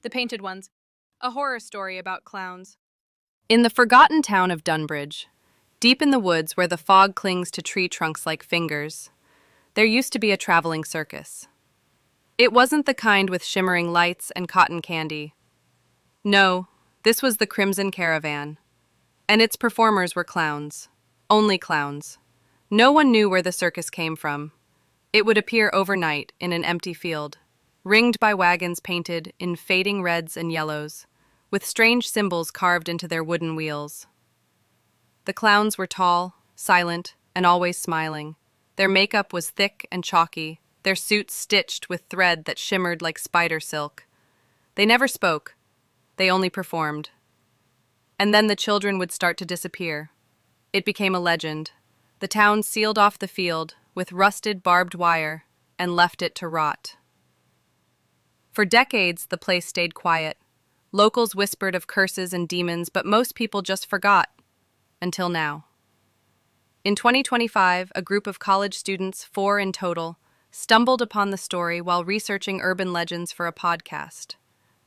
The Painted Ones, a horror story about clowns. In the forgotten town of Dunbridge, deep in the woods where the fog clings to tree trunks like fingers, there used to be a traveling circus. It wasn't the kind with shimmering lights and cotton candy. No, this was the Crimson Caravan, and its performers were clowns. Only clowns. No one knew where the circus came from. It would appear overnight in an empty field, ringed by wagons painted in fading reds and yellows, with strange symbols carved into their wooden wheels. The clowns were tall, silent, and always smiling. Their makeup was thick and chalky, their suits stitched with thread that shimmered like spider silk. They never spoke. They only performed. And then the children would start to disappear. It became a legend. The town sealed off the field with rusted barbed wire and left it to rot. For decades, the place stayed quiet. Locals whispered of curses and demons, but most people just forgot. Until now. In 2025, a group of college students, 4 in total, stumbled upon the story while researching urban legends for a podcast.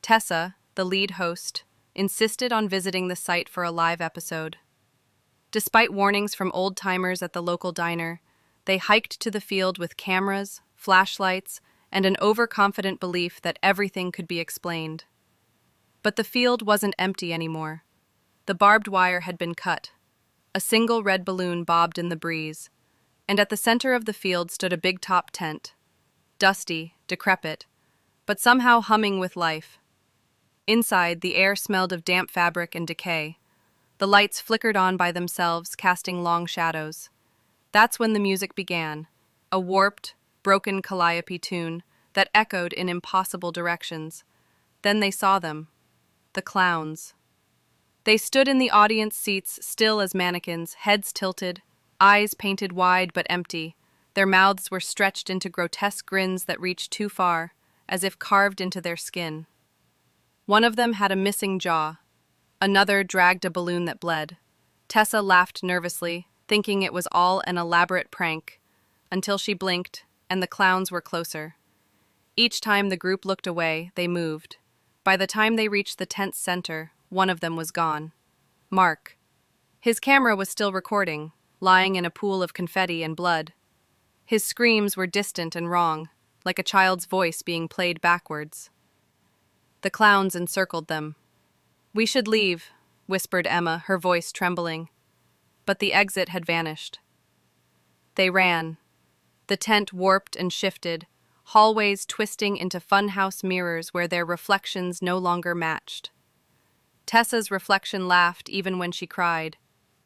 Tessa, the lead host, insisted on visiting the site for a live episode. Despite warnings from old-timers at the local diner, they hiked to the field with cameras, flashlights, and an overconfident belief that everything could be explained. But the field wasn't empty anymore. The barbed wire had been cut. A single red balloon bobbed in the breeze, and at the center of the field stood a big-top tent, dusty, decrepit, but somehow humming with life. Inside, the air smelled of damp fabric and decay. The lights flickered on by themselves, casting long shadows. That's when the music began, a warped, broken calliope tune that echoed in impossible directions. Then they saw them, the clowns. They stood in the audience seats, still as mannequins, heads tilted, eyes painted wide but empty. Their mouths were stretched into grotesque grins that reached too far, as if carved into their skin. One of them had a missing jaw. Another dragged a balloon that bled. Tessa laughed nervously, thinking it was all an elaborate prank, until she blinked, and the clowns were closer. Each time the group looked away, they moved. By the time they reached the tent's center, one of them was gone. Mark. His camera was still recording, lying in a pool of confetti and blood. His screams were distant and wrong, like a child's voice being played backwards. The clowns encircled them. "We should leave," whispered Emma, her voice trembling. But the exit had vanished. They ran. The tent warped and shifted, hallways twisting into funhouse mirrors where their reflections no longer matched. Tessa's reflection laughed even when she cried.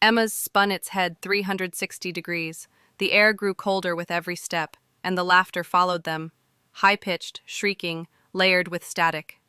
Emma's spun its head 360 degrees. The air grew colder with every step, and the laughter followed them, high-pitched, shrieking, layered with static.